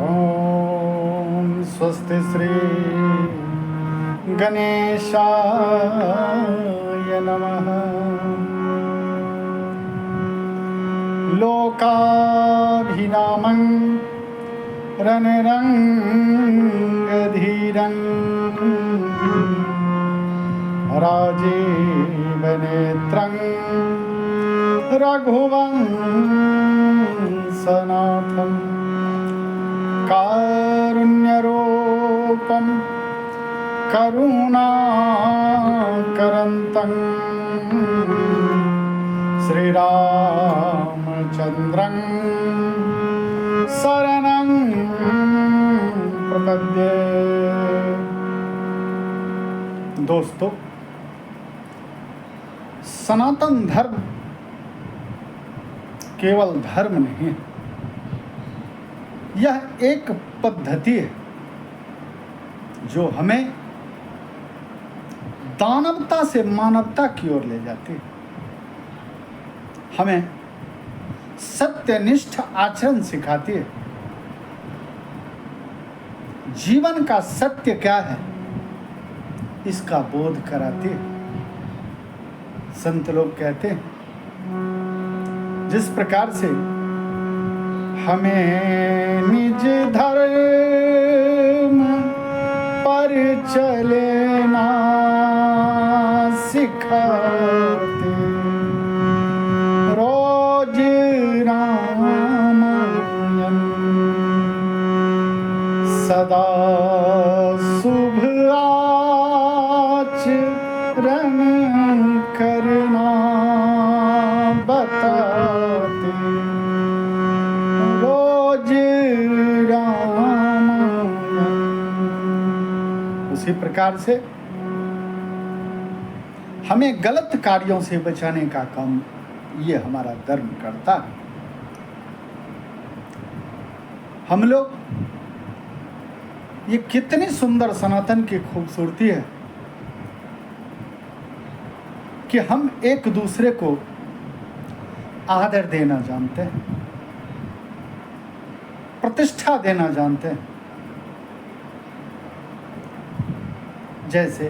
ओम स्वस्ति श्री गणेशाय नमः। लोकाभिरामं रणरंगधीरं राजीवनेत्रं रघुवंशनाथं कारुण्यरूपं करुणाकरन्तं श्रीरामचन्द्रं शरणं प्रपद्ये। दोस्तों, सनातन धर्म केवल धर्म नहीं है, यह एक पद्धति है जो हमें दानवता से मानवता की ओर ले जाती है। हमें सत्यनिष्ठ आचरण सिखाती है। जीवन का सत्य क्या है इसका बोध कराती है। संत लोग कहते हैं, जिस प्रकार से हमें निज धर्म पर चलना सिखाते, रोज रामायण सदा शुभ आचरण करना बताते, रोज रामायण। उसी प्रकार से हमें गलत कार्यों से बचाने का काम ये हमारा धर्म करता है। हम लोग, ये कितनी सुंदर सनातन की खूबसूरती है कि हम एक दूसरे को आदर देना जानते हैं, प्रतिष्ठा देना जानते हैं। जैसे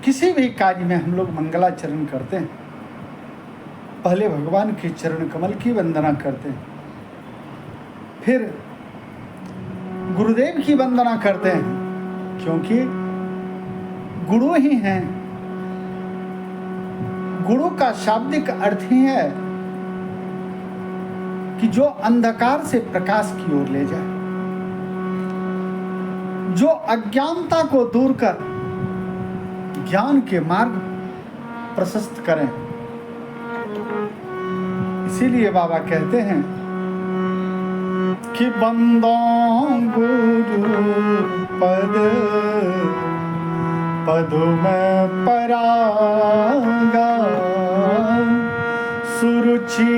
किसी भी कार्य में हम लोग मंगलाचरण करते हैं, पहले भगवान के चरण कमल की वंदना करते हैं, फिर गुरुदेव की वंदना करते हैं, क्योंकि गुरु ही हैं। गुरु का शाब्दिक अर्थ ही है कि जो अंधकार से प्रकाश की ओर ले जाए, जो अज्ञानता को दूर कर ज्ञान के मार्ग प्रशस्त करें। इसीलिए बाबा कहते हैं कि बंदो गुरु पद पदुम परागा, सुरुचि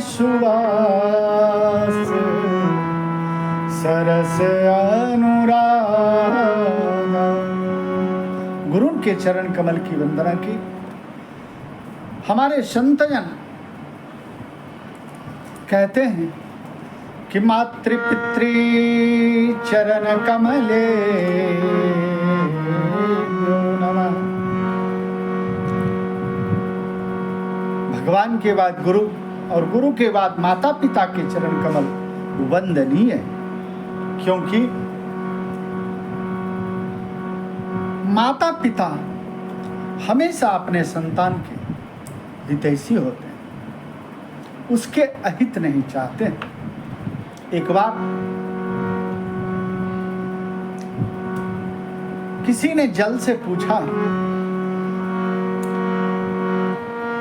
सुवास सरस अनुरागा। गुरु के चरण कमल की वंदना की। हमारे संतजन कहते हैं कि मातृपितृ चरण कमले नमः। भगवान के बाद गुरु और गुरु के बाद माता पिता के चरण कमल वंदनीय है, क्योंकि माता पिता हमेशा अपने संतान के हितैषी होते हैं, उसके अहित नहीं चाहते। एक बार किसी ने जल से पूछा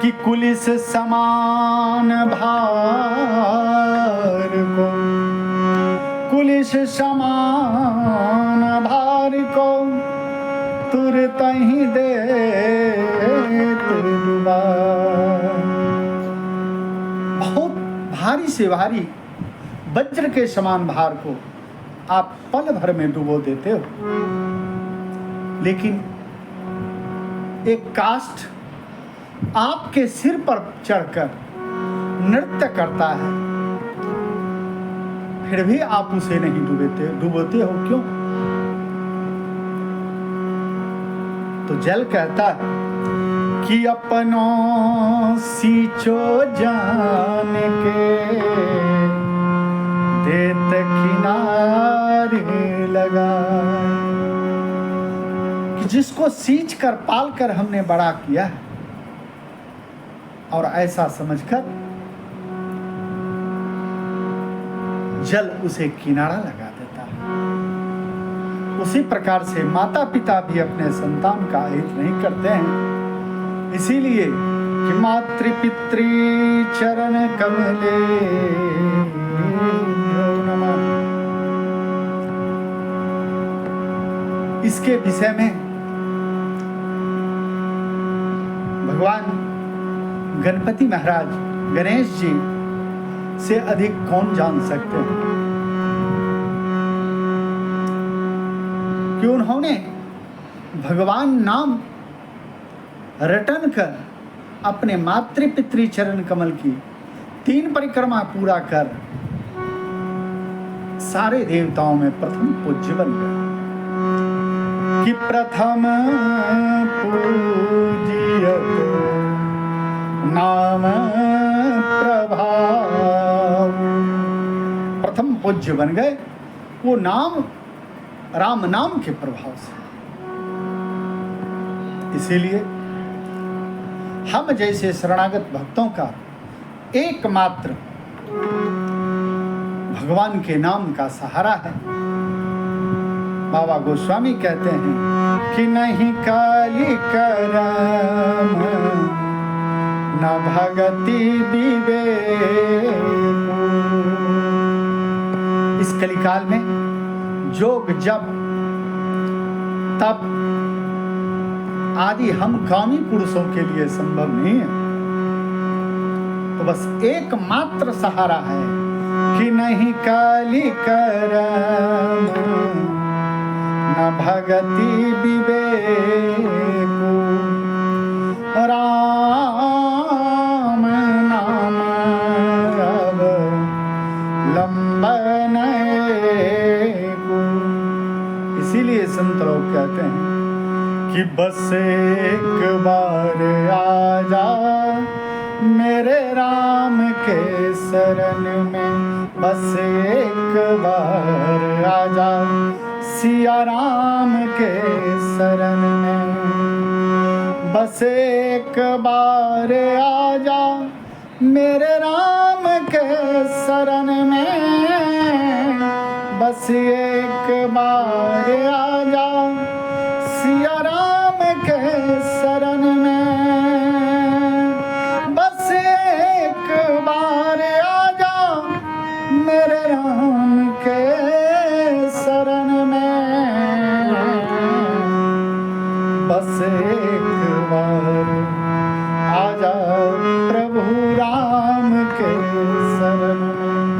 कि कुलिस समान भार को, कुलिस समान भार को तुरत ही दे डुबा। बहुत भारी से भारी वज्र के समान भार को आप पल भर में डुबो देते हो, लेकिन एक काष्ठ आपके सिर पर चढ़कर नृत्य करता है, फिर भी आप उसे नहीं डुबोते हो क्यों? तो जल कहता है कि अपनों सींचो जान के देत किनारे लगा, कि जिसको सींच कर पाल कर हमने बड़ा किया है और ऐसा समझकर जल उसे किनारा लगा देता है। उसी प्रकार से माता पिता भी अपने संतान का हित नहीं करते हैं, इसीलिए कि मातृपितृ चरण कमले नमः, इसके विषय में भगवान गणपति महाराज गणेश जी से अधिक कौन जान सकते हैं कि उन्होंने भगवान नाम रटन कर अपने मातृ पितृ चरण कमल की 3 परिक्रमा पूरा कर सारे देवताओं में प्रथम पूज्य बन गए, कि प्रथम पूजियत नाम प्रभाव, प्रथम पूज्य बन गए वो नाम राम नाम के प्रभाव से। इसीलिए हम जैसे शरणागत भक्तों का एकमात्र भगवान के नाम का सहारा है। बाबा गोस्वामी कहते हैं कि नहीं काली करम न भगति विवेक, इस कलिकाल में जोग जप तप आदि हम कामी पुरुषों के लिए संभव नहीं है, तो बस एकमात्र सहारा है कि नहीं काली करम न भगति विवेक, राम नाम लंबन। इसीलिए संत लोग कहते हैं कि बस एक बार आजा मेरे राम के शरण में, बस एक बार आजा सिया राम के शरण में, बस एक बार आजा मेरे राम के शरण में, बस एक बार आजा सिया राम के शरण में, बस एक बार आजा मेरे राम के शरण में, बस एक बार आजा प्रभु राम के शरण में।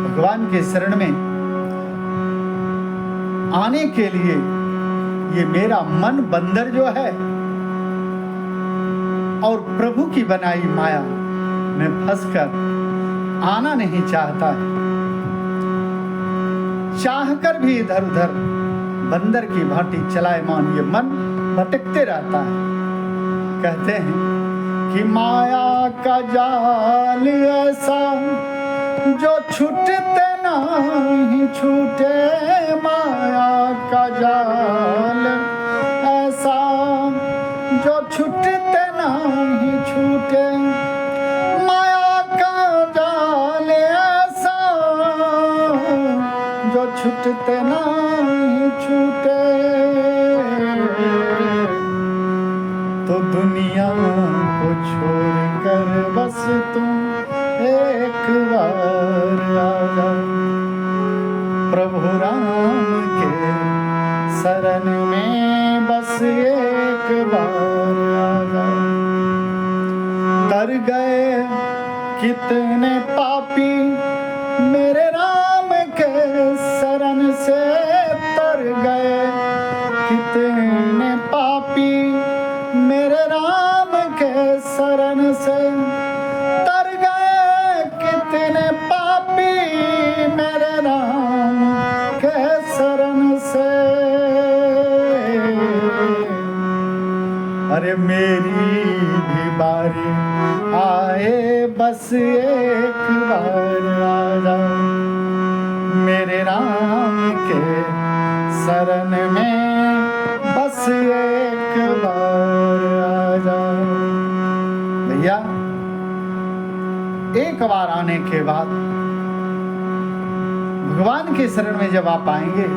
भगवान के शरण में आने के लिए ये मेरा मन बंदर जो है और प्रभु की बनाई माया में फंसकर आना नहीं चाहता है, चाहकर भी इधर उधर बंदर की भांति चलायमान ये मन भटकते रहता है। कहते हैं कि माया का जाल ऐसा जो छूटते नहीं छूटे, माया का जाल ऐसा जो छूटते नहीं छूटे, माया का जाल ऐसा जो छूटते नहीं छूटे, तो दुनिया को छोड़कर बस तुम एक बार आजा प्रभु राम के शरण में, बस एक बार आजा। तर गए कितने पापी मेरे राम के शरण से, तर गए कितने पापी मेरे मेरे राम के शरण से तर गए कितने पापी, मेरे राम के शरण से। अरे मेरी भी बारी आए बस एक बार आजा, मेरे राम के शरण में बस एक बार आजा। भैया एक बार आने के बाद भगवान के शरण में जब आप आएंगे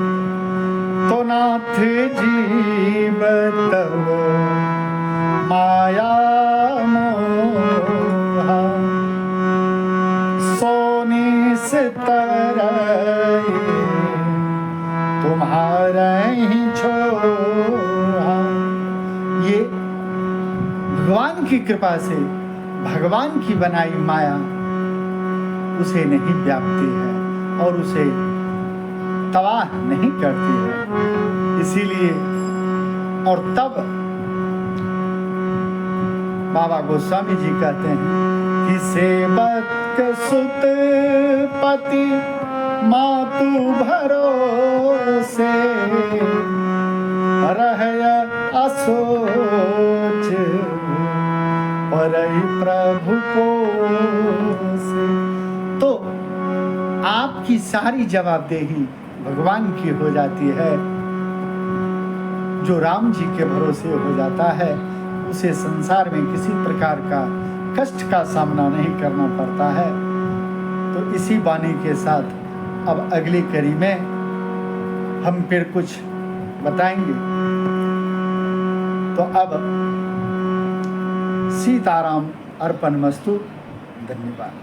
तो नाथ जीव तब माया मोहा, सोनी से तरई तुम्हारा ही छोहा। ये भगवान की कृपा से भगवान की बनाई माया उसे नहीं व्यापती है और उसे तबाह नहीं करती है। इसीलिए और तब बाबा गोस्वामी जी कहते हैं कि सेवक सुत पति मातु भरोसे, रह असोच परई प्रभु पोसे। तो आपकी सारी जवाबदेही भगवान की हो जाती है। जो राम जी के भरोसे हो जाता है उसे संसार में किसी प्रकार का कष्ट का सामना नहीं करना पड़ता है। तो इसी वाणी के साथ अब अगली कड़ी में हम फिर कुछ बताएंगे। तो अब सीताराम अर्पणमस्तु। धन्यवाद।